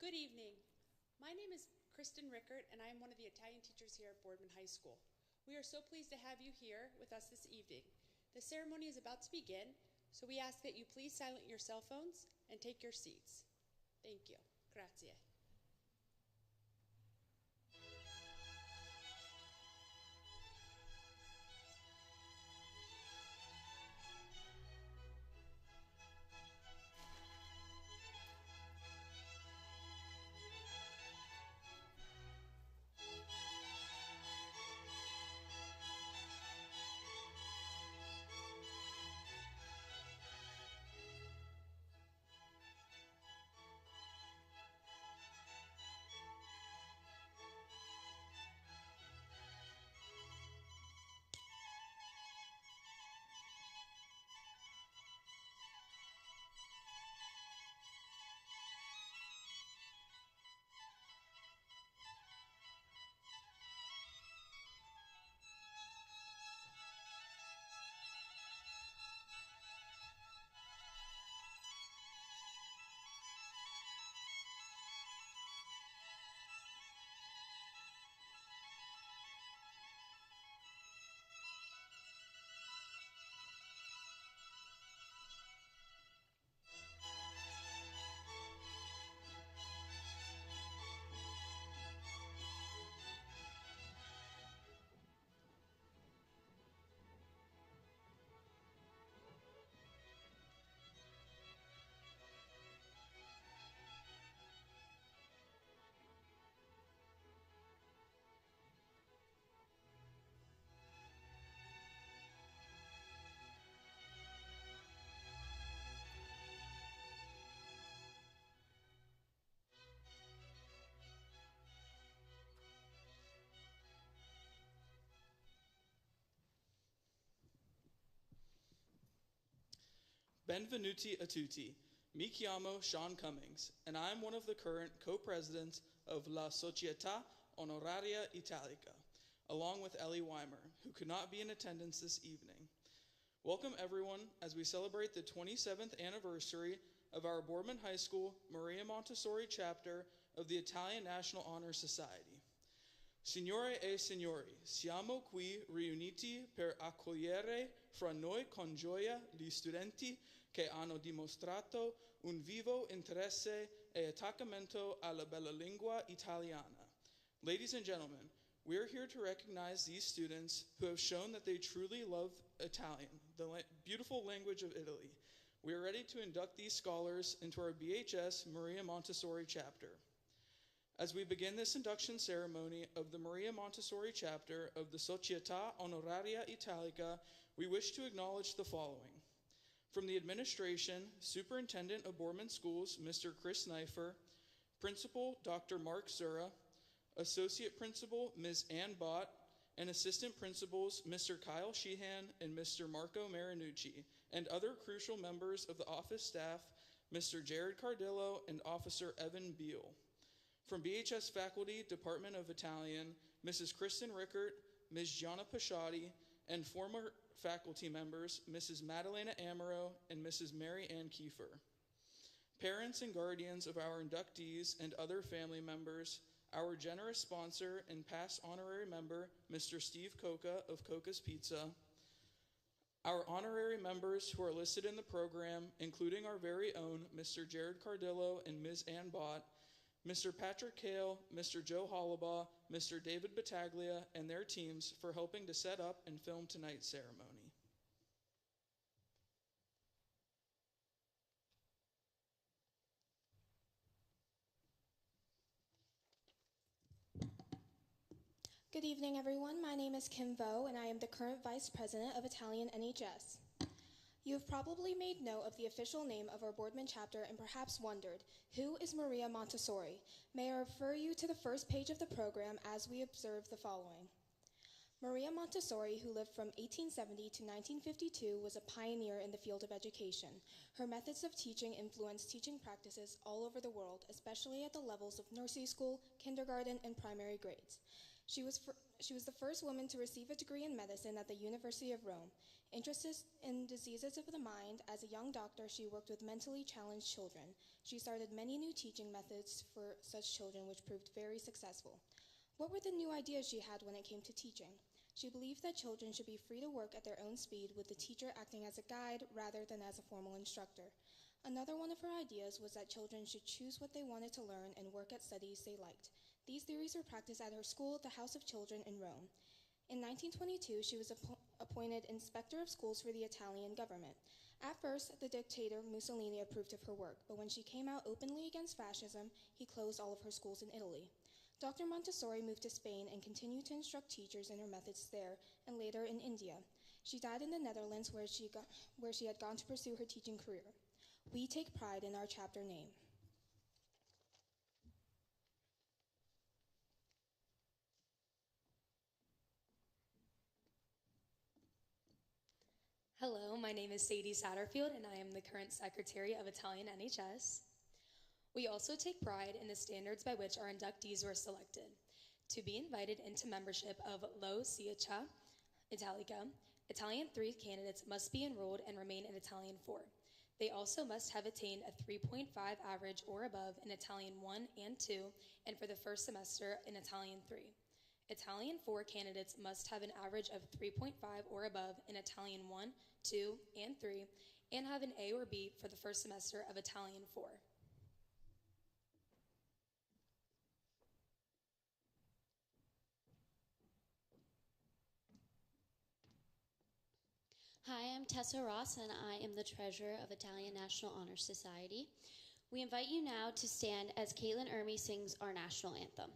Good evening. My name is Kristen Rickert, and I am one of the Italian teachers here at Boardman High School. We are so pleased to have you here with us this evening. The ceremony is about to begin, so we ask that you please silence your cell phones and take your seats. Thank you. Grazie. Benvenuti a tutti. Mi chiamo Sean Cummings, and I am one of the current co-presidents of La Società Onoraria Italica, along with Ellie Weimer, who could not be in attendance this evening. Welcome everyone as we celebrate the 27th anniversary of our Boardman High School Maria Montessori chapter of the Italian National Honor Society. Signore e signori, siamo qui riuniti per accogliere fra noi con gioia gli studenti che hanno dimostrato un vivo interesse e attaccamento alla bella lingua italiana. Ladies and gentlemen, we are here to recognize these students who have shown that they truly love Italian, the beautiful language of Italy. We are ready to induct these scholars into our BHS Maria Montessori chapter. As we begin this induction ceremony of the Maria Montessori chapter of the Società Onoraria Italica, we wish to acknowledge the following. From the administration, Superintendent of Boardman Schools, Mr. Chris Neifer, Principal Dr. Mark Zura, Associate Principal Ms. Ann Bott, and Assistant Principals Mr. Kyle Sheehan and Mr. Marco Marinucci, and other crucial members of the office staff, Mr. Jared Cardillo and Officer Evan Beal. From BHS Faculty, Department of Italian, Mrs. Kristen Rickert, Ms. Gianna Pasciati, and former faculty members, Mrs. Madalena Amaro and Mrs. Mary Ann Kiefer. Parents and guardians of our inductees and other family members, our generous sponsor and past honorary member, Mr. Steve Coca of Coca's Pizza, our honorary members who are listed in the program, including our very own Mr. Jared Cardillo and Ms. Ann Bott, Mr. Patrick Kale, Mr. Joe Hollabaugh, Mr. David Battaglia, and their teams for helping to set up and film tonight's ceremony. Good evening, everyone. My name is Kim Vo, and I am the current Vice President of Italian NHS. You have probably made note of the official name of our Boardman chapter and perhaps wondered, who is Maria Montessori? May I refer you to the first page of the program as we observe the following. Maria Montessori, who lived from 1870 to 1952, was a pioneer in the field of education. Her methods of teaching influenced teaching practices all over the world, especially at the levels of nursery school, kindergarten, and primary grades. She was the first woman to receive a degree in medicine at the University of Rome. Interested in diseases of the mind, as a young doctor, she worked with mentally challenged children. She started many new teaching methods for such children, which proved very successful. What were the new ideas she had when it came to teaching? She believed that children should be free to work at their own speed, with the teacher acting as a guide rather than as a formal instructor. Another one of her ideas was that children should choose what they wanted to learn and work at studies they liked. These theories were practiced at her school, the House of Children in Rome. In 1922, she was appointed Inspector of Schools for the Italian government. At first, the dictator Mussolini approved of her work, but when she came out openly against fascism, he closed all of her schools in Italy. Dr. Montessori moved to Spain and continued to instruct teachers in her methods there, and later in India. She died in the Netherlands, where she had gone to pursue her teaching career. We take pride in our chapter name. Hello, my name is Sadie Satterfield, and I am the current Secretary of Italian NHS. We also take pride in the standards by which our inductees were selected. To be invited into membership of Lo Società Italica, Italian 3 candidates must be enrolled and remain in Italian 4. They also must have attained a 3.5 average or above in Italian 1 and 2, and for the first semester in Italian 3. Italian 4 candidates must have an average of 3.5 or above in Italian 1, 2, and 3, and have an A or B for the first semester of Italian 4. Hi, I'm Tessa Ross, and I am the Treasurer of Italian National Honor Society. We invite you now to stand as Caitlin Ermey sings our national anthem.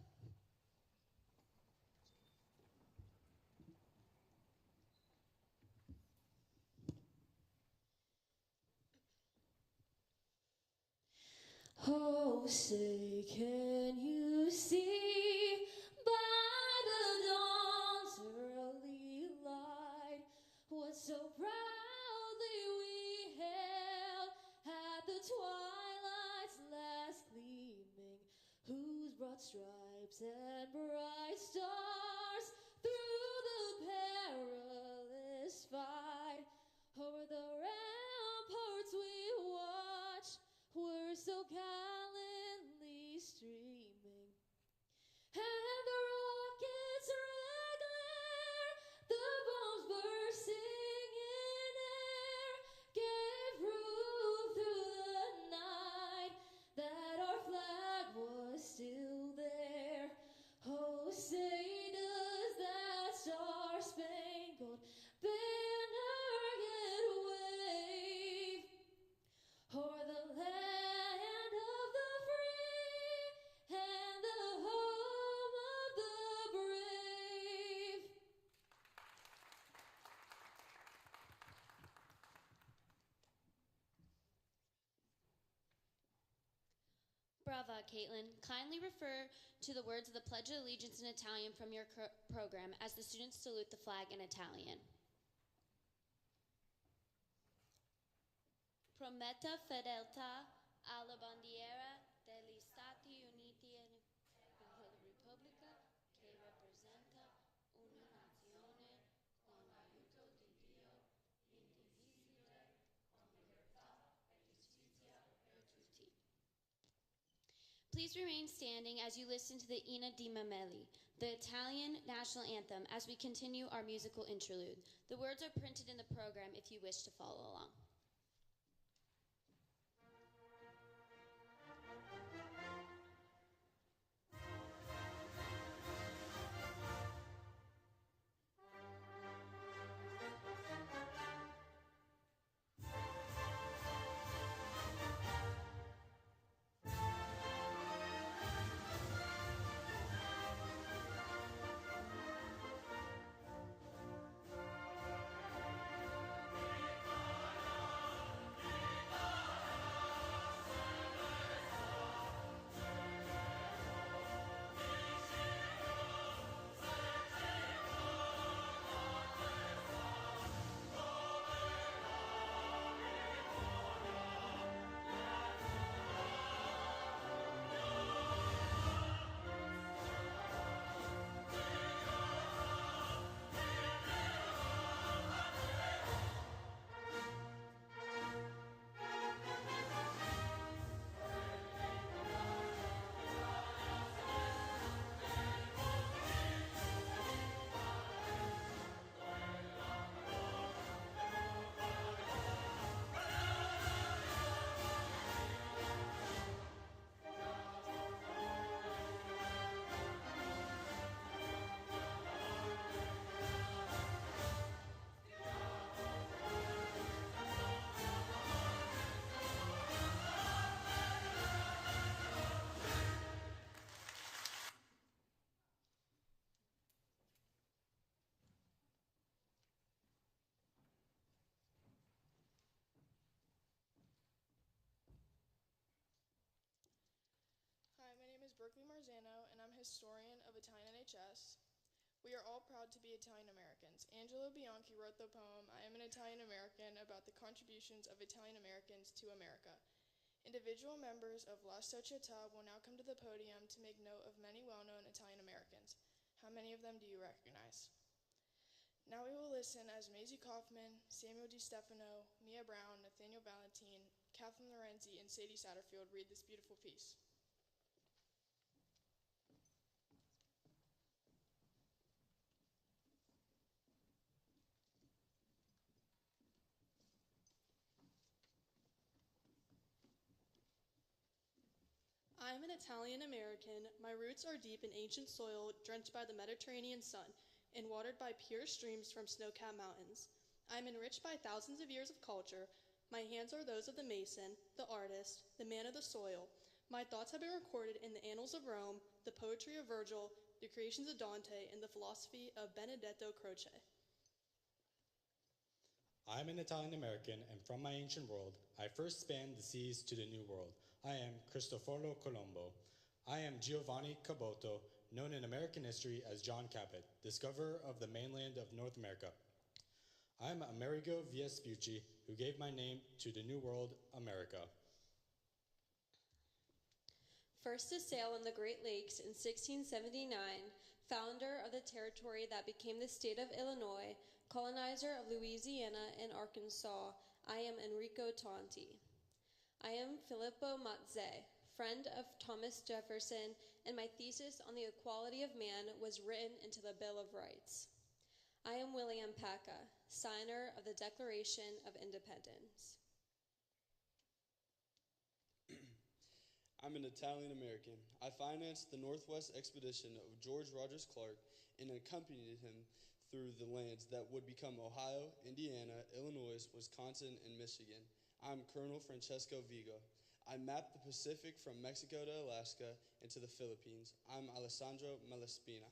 Oh, say, can you see by the dawn's early light what so proudly we hailed at the twilight's last gleaming, whose broad stripes and bright stars through the perilous fight over the ramparts we watched were so gallantly streaming, and the rockets' red glare, the bombs bursting in air, gave proof through the night that our flag was still there. Oh, say does that star-spangled banner yet wave o'er the land of the free and the home of the brave? Brava, Caitlin. Kindly refer to the words of the Pledge of Allegiance in Italian from your program as the students salute the flag in Italian. Prometta fedeltà alla bandiera degli Stati Uniti e alla Repubblica che rappresenta una nazione con l'aiuto di Dio indivisibile, con libertà e giustizia per tutti. Please remain standing as you listen to the Inna di Mameli, the Italian national anthem, as we continue our musical interlude. The words are printed in the program if you wish to follow along. Berkeley Marzano, and I'm historian of Italian NHS. We are all proud to be Italian Americans. Angelo Bianchi wrote the poem, I Am an Italian American, about the contributions of Italian Americans to America. Individual members of La Società will now come to the podium to make note of many well-known Italian Americans. How many of them do you recognize? Now we will listen as Maisie Kaufman, Samuel Di Stefano, Mia Brown, Nathaniel Valentine, Kathleen Lorenzi, and Sadie Satterfield read this beautiful piece. I'm an Italian American. My roots are deep in ancient soil, drenched by the Mediterranean sun, and watered by pure streams from snow-capped mountains. I am enriched by thousands of years of culture. My hands are those of the mason, the artist, the man of the soil. My thoughts have been recorded in the annals of Rome, the poetry of Virgil, the creations of Dante, and the philosophy of Benedetto Croce. I'm an Italian American, and from my ancient world, I first spanned the seas to the New World. I am Cristoforo Colombo. I am Giovanni Caboto, known in American history as John Cabot, discoverer of the mainland of North America. I am Amerigo Vespucci, who gave my name to the New World, America. First to sail on the Great Lakes in 1679, founder of the territory that became the state of Illinois, colonizer of Louisiana and Arkansas, I am Enrico Tonti. I am Filippo Mazze, friend of Thomas Jefferson, and my thesis on the equality of man was written into the Bill of Rights. I am William Paca, signer of the Declaration of Independence. I'm an Italian American. I financed the Northwest expedition of George Rogers Clark and accompanied him through the lands that would become Ohio, Indiana, Illinois, Wisconsin, and Michigan. I'm Colonel Francesco Vigo. I mapped the Pacific from Mexico to Alaska and to the Philippines. I'm Alessandro Malaspina.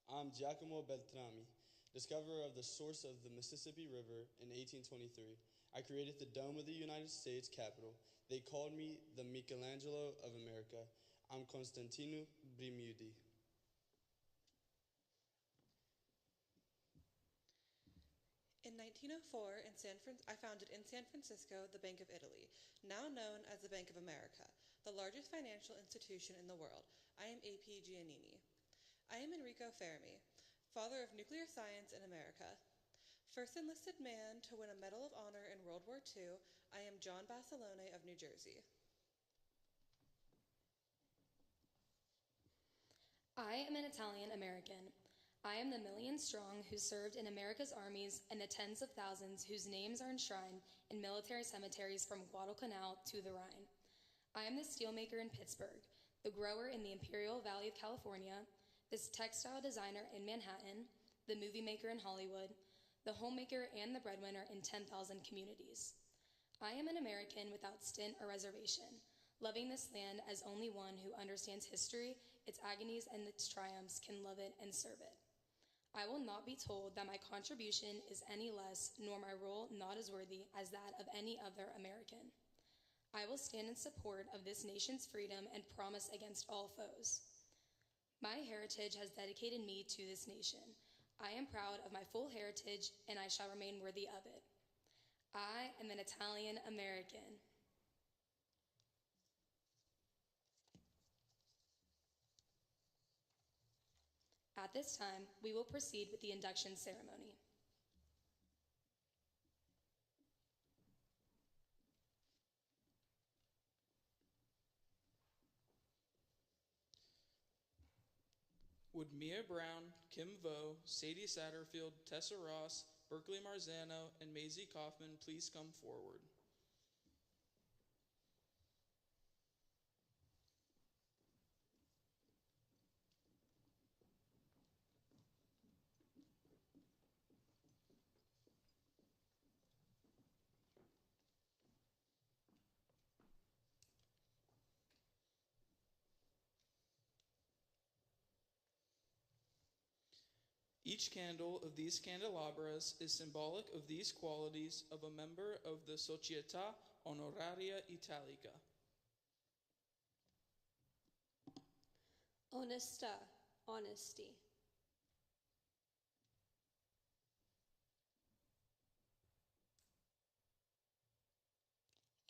I'm Giacomo Beltrami, discoverer of the source of the Mississippi River in 1823. I created the dome of the United States Capitol. They called me the Michelangelo of America. I'm Constantino Brimudi. In 1904, I founded in San Francisco the Bank of Italy, now known as the Bank of America, the largest financial institution in the world. I am A.P. Giannini. I am Enrico Fermi, father of nuclear science in America. First enlisted man to win a Medal of Honor in World War II, I am John Basilone of New Jersey. I am an Italian American. I am the millions strong who served in America's armies and the tens of thousands whose names are enshrined in military cemeteries from Guadalcanal to the Rhine. I am the steelmaker in Pittsburgh, the grower in the Imperial Valley of California, the textile designer in Manhattan, the movie maker in Hollywood, the homemaker and the breadwinner in 10,000 communities. I am an American without stint or reservation, loving this land as only one who understands history, its agonies and its triumphs can love it and serve it. I will not be told that my contribution is any less, nor my role not as worthy as that of any other American. I will stand in support of this nation's freedom and promise against all foes. My heritage has dedicated me to this nation. I am proud of my full heritage, and I shall remain worthy of it. I am an Italian American. At this time, we will proceed with the induction ceremony. Would Mia Brown, Kim Vo, Sadie Satterfield, Tessa Ross, Berkeley Marzano, and Maisie Kaufman please come forward? Each candle of these candelabras is symbolic of these qualities of a member of the Società Onoraria Italica. Onesta, honesty.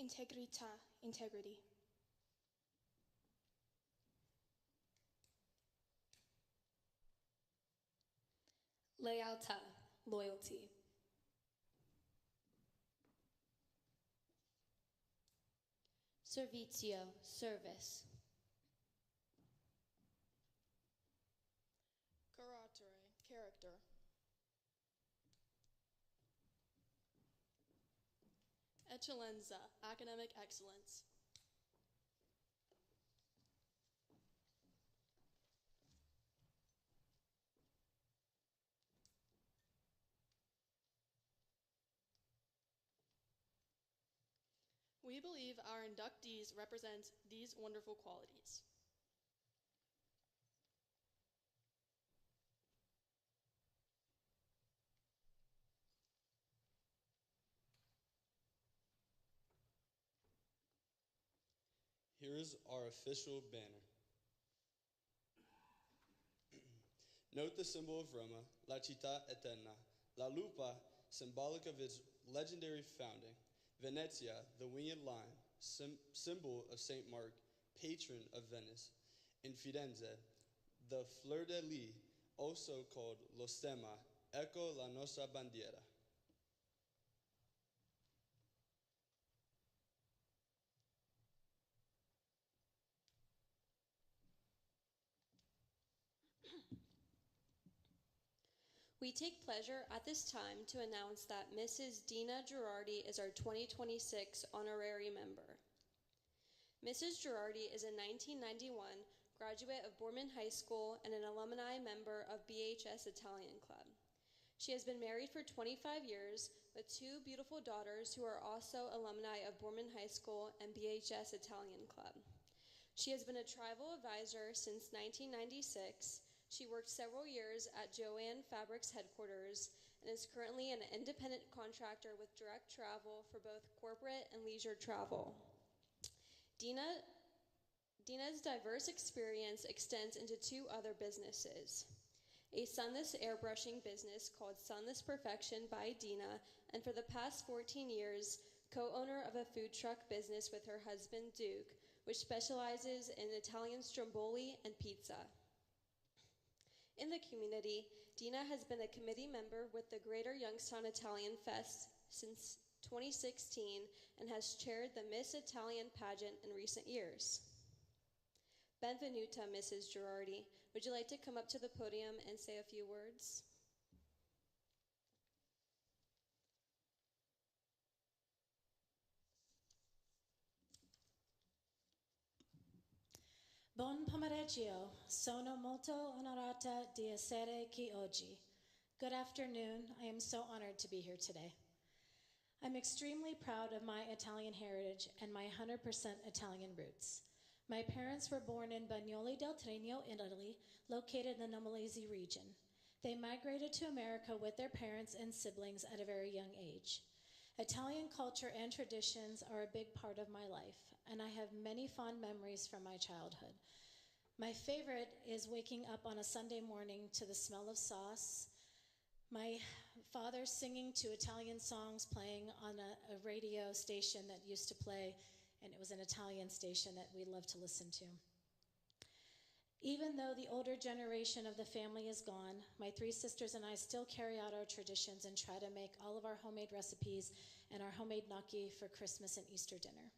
Integrita, integrity. Lealtà, loyalty. Servizio, service. Carattere, character. Eccellenza, academic excellence. We believe our inductees represent these wonderful qualities. Here is our official banner. Note the symbol of Roma, La Città Eterna. La Lupa, symbolic of its legendary founding. Venezia, the winged lion, symbol of St. Mark, patron of Venice. In Firenze, the fleur de lis, also called lo stemma, ecco la nostra bandiera. We take pleasure at this time to announce that Mrs. Dina Girardi is our 2026 honorary member. Mrs. Girardi is a 1991 graduate of Boardman High School and an alumni member of BHS Italian Club. She has been married for 25 years with two beautiful daughters who are also alumni of Boardman High School and BHS Italian Club. She has been a tribal advisor since 1996. She worked several years at Joanne Fabrics headquarters and is currently an independent contractor with direct travel for both corporate and leisure travel. Dina's diverse experience extends into two other businesses: a sunless airbrushing business called Sunless Perfection by Dina, and for the past 14 years, co-owner of a food truck business with her husband Duke, which specializes in Italian stromboli and pizza. In the community, Dina has been a committee member with the Greater Youngstown Italian Fest since 2016 and has chaired the Miss Italian pageant in recent years. Benvenuta, Mrs. Girardi. Would you like to come up to the podium and say a few words? Buon pomeriggio, sono molto onorata di essere qui oggi. Good afternoon, I am so honored to be here today. I'm extremely proud of my Italian heritage and my 100% Italian roots. My parents were born in Bagnoli del Tregno, Italy, located in the Nomalese region. They migrated to America with their parents and siblings at a very young age. Italian culture and traditions are a big part of my life, and I have many fond memories from my childhood. My favorite is waking up on a Sunday morning to the smell of sauce, my father singing to Italian songs playing on a radio station that used to play, and it was an Italian station that we loved to listen to. Even though the older generation of the family is gone, my three sisters and I still carry out our traditions and try to make all of our homemade recipes and our homemade gnocchi for Christmas and Easter dinner.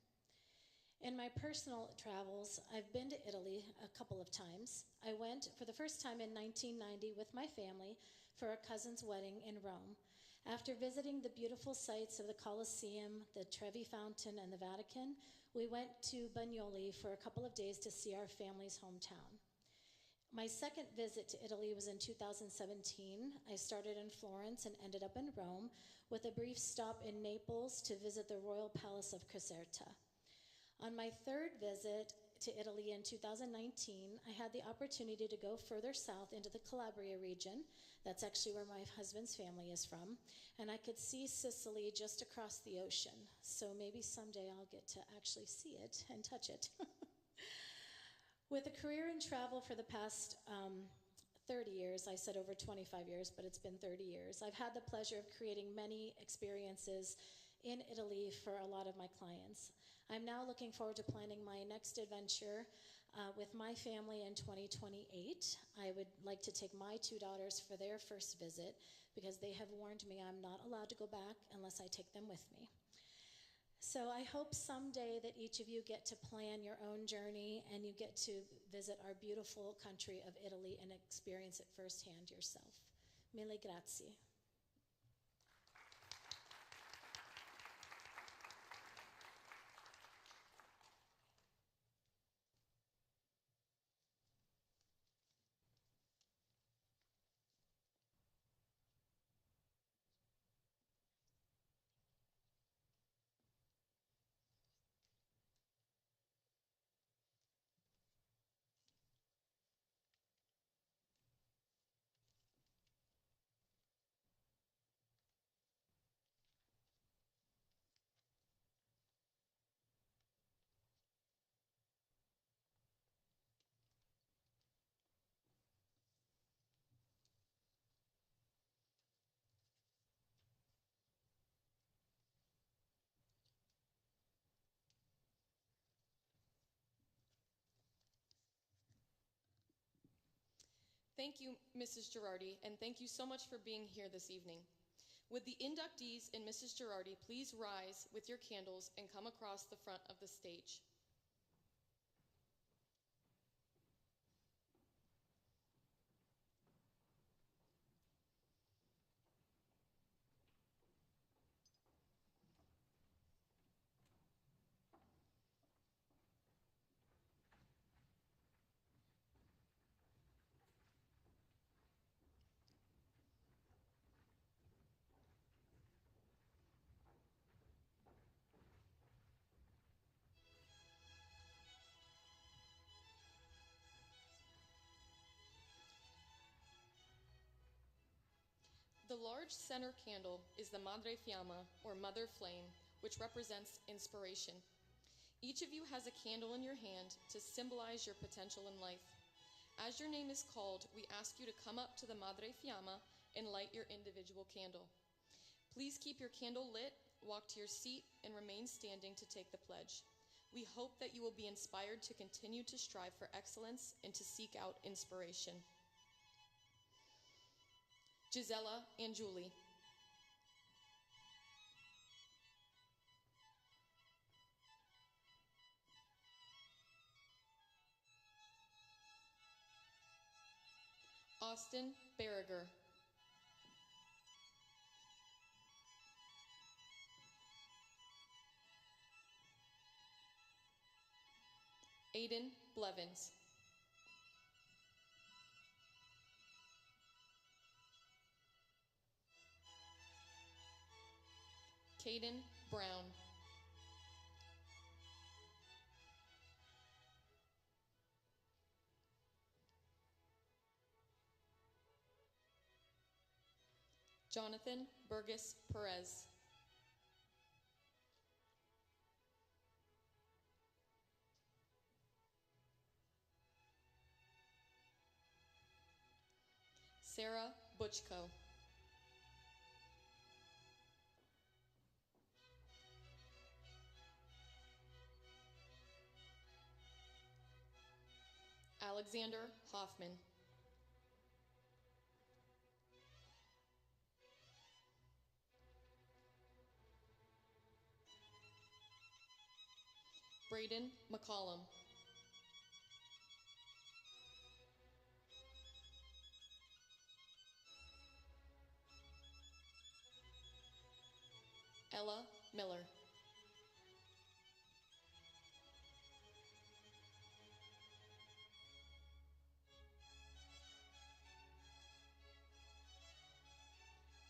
In my personal travels, I've been to Italy a couple of times. I went for the first time in 1990 with my family for a cousin's wedding in Rome. After visiting the beautiful sites of the Colosseum, the Trevi Fountain, and the Vatican, we went to Bagnoli for a couple of days to see our family's hometown. My second visit to Italy was in 2017. I started in Florence and ended up in Rome with a brief stop in Naples to visit the Royal Palace of Caserta. On my third visit to Italy in 2019, I had the opportunity to go further south into the Calabria region. That's actually where my husband's family is from. And I could see Sicily just across the ocean. So maybe someday I'll get to actually see it and touch it. With a career in travel for the past 30 years, I said over 25 years, but it's been 30 years, I've had the pleasure of creating many experiences in Italy for a lot of my clients. I'm now looking forward to planning my next adventure with my family in 2028. I would like to take my two daughters for their first visit because they have warned me I'm not allowed to go back unless I take them with me. So I hope someday that each of you get to plan your own journey and you get to visit our beautiful country of Italy and experience it firsthand yourself. Mille grazie. Thank you, Mrs. Girardi, and thank you so much for being here this evening. Would the inductees and Mrs. Girardi please rise with your candles and come across the front of the stage? The large center candle is the Madre Fiamma, or Mother Flame, which represents inspiration. Each of you has a candle in your hand to symbolize your potential in life. As your name is called, we ask you to come up to the Madre Fiamma and light your individual candle. Please keep your candle lit, walk to your seat, and remain standing to take the pledge. We hope that you will be inspired to continue to strive for excellence and to seek out inspiration. Gisela and Julie. Austin Berriger. Aiden Blevins. Caden Brown. Jonathan Burgess Perez. Sarah Butchko. Alexander Hoffman. Braden McCollum. Ella Miller.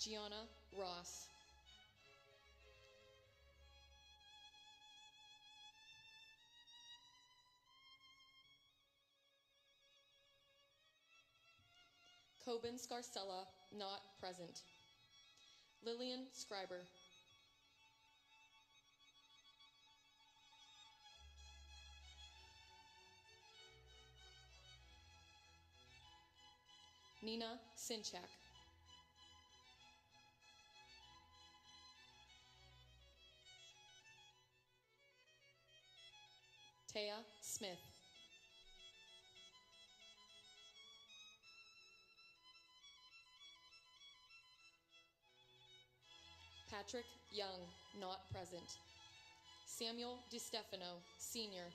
Gianna Ross. Coben Scarcella, not present. Lillian Scriber. Nina Sinchak. Taya Smith. Patrick Young, not present. Samuel DiStefano, Senior.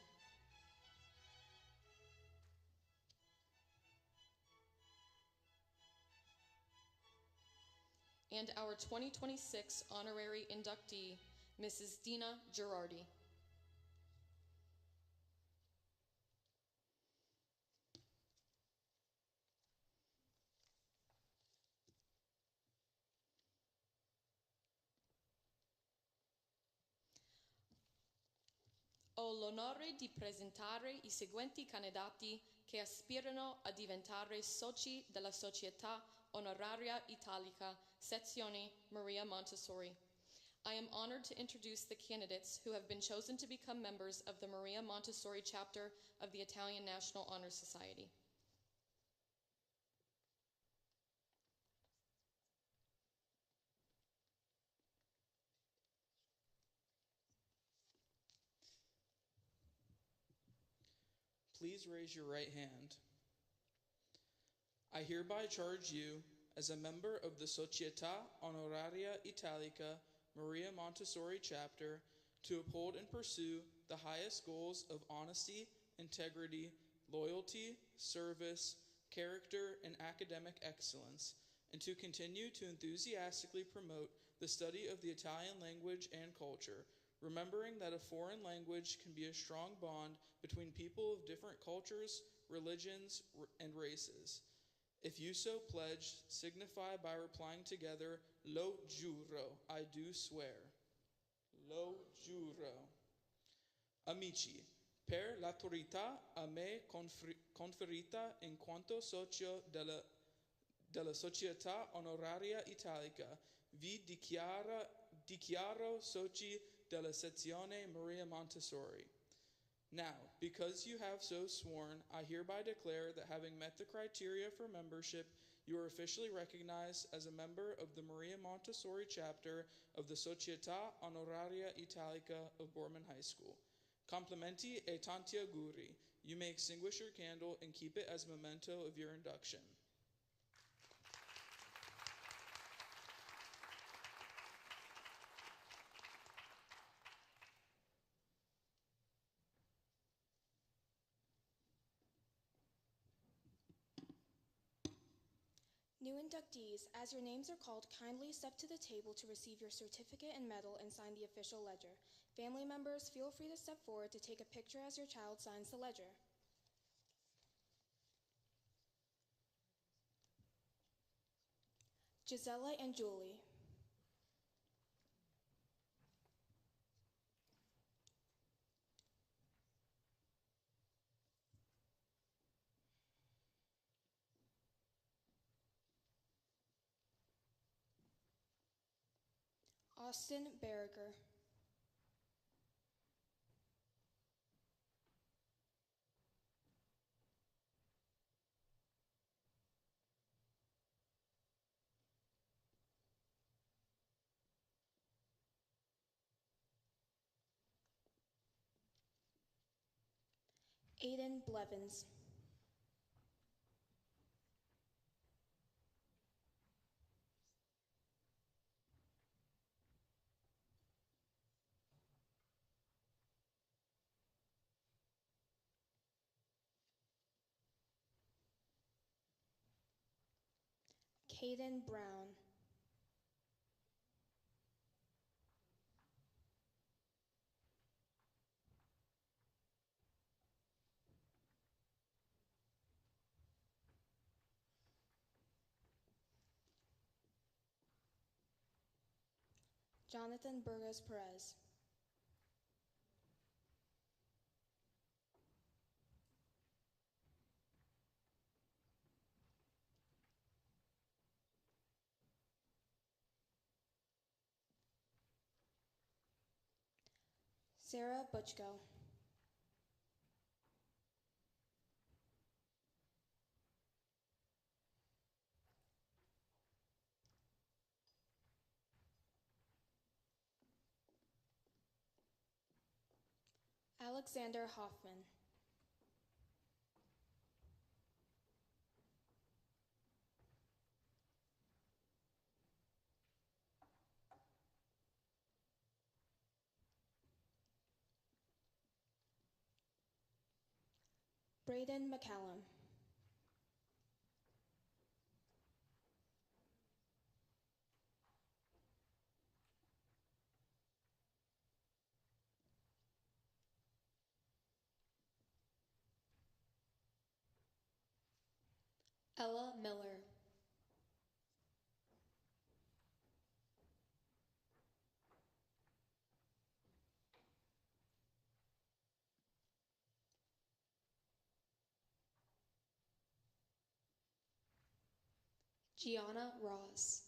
And our 2026 honorary inductee, Mrs. Dina Girardi. Ho l'onore di presentare I seguenti candidati che aspirano a diventare soci della Società Onoraria Italica, Sezione Maria Montessori. I am honored to introduce the candidates who have been chosen to become members of the Maria Montessori chapter of the Italian National Honor Society. Please raise your right hand. I hereby charge you, as a member of the Società Onoraria Italica Maria Montessori chapter, to uphold and pursue the highest goals of honesty, integrity, loyalty, service, character, and academic excellence, and to continue to enthusiastically promote the study of the Italian language and culture, remembering that a foreign language can be a strong bond between people of different cultures, religions, and races. If you so pledge, signify by replying together, Lo giuro, I do swear. Lo giuro. Amici, per l'autorità a me conferita in quanto socio della Società Onoraria Italica, vi dichiaro soci della Sezione Maria Montessori. Now, because you have so sworn, I hereby declare that having met the criteria for membership, you are officially recognized as a member of the Maria Montessori chapter of the Società Onoraria Italica of Boardman High School. Complimenti e tanti auguri. You may extinguish your candle and keep it as a memento of your induction. New inductees, as your names are called, kindly step to the table to receive your certificate and medal and sign the official ledger. Family members, feel free to step forward to take a picture as your child signs the ledger. Gisela and Julie. Austin Berger. Aiden Blevins. Caden Brown. Jonathan Burgos Perez. Sarah Butchko. Alexander Hoffman. Braden McCallum. Ella Miller. Gianna Ross.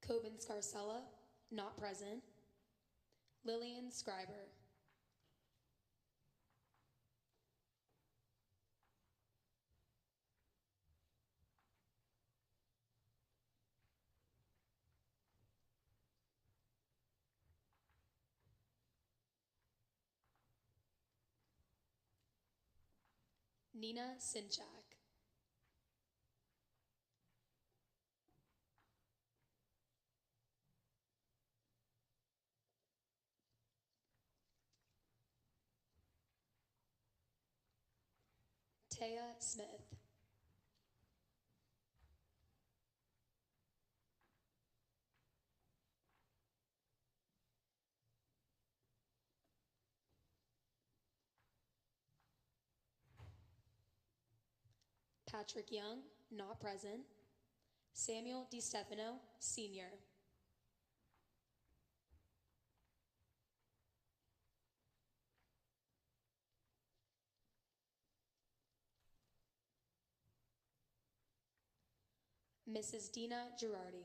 Coben Scarcella, not present. Lillian Scriber. Nina Sinchak. Taya Smith. Patrick Young, not present. Samuel DiStefano, Sr. Mrs. Dina Girardi.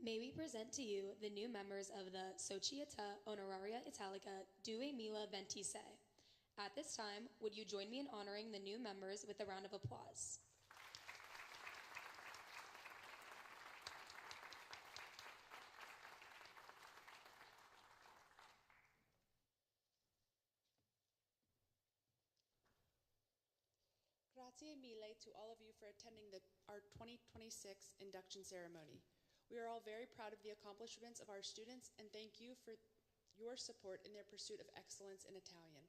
May we present to you the new members of the Società Honoraria Italica Due Mila Ventise. At this time, would you join me in honoring the new members with a round of applause? Grazie mille to all of you for attending our 2026 induction ceremony. We are all very proud of the accomplishments of our students and thank you for your support in their pursuit of excellence in Italian.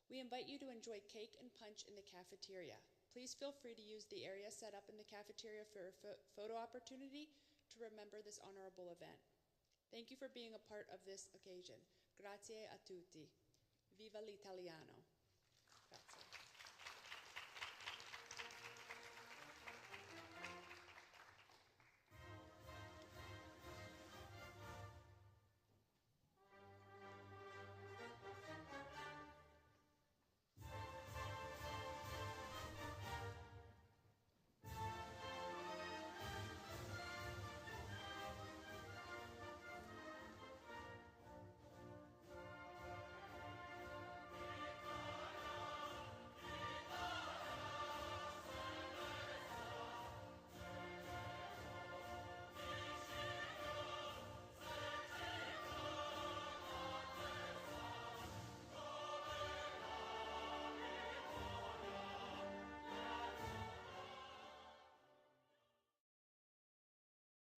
We invite you to enjoy cake and punch in the cafeteria. Please feel free to use the area set up in the cafeteria for a photo opportunity to remember this honorable event. Thank you for being a part of this occasion. Grazie a tutti. Viva l'Italiano.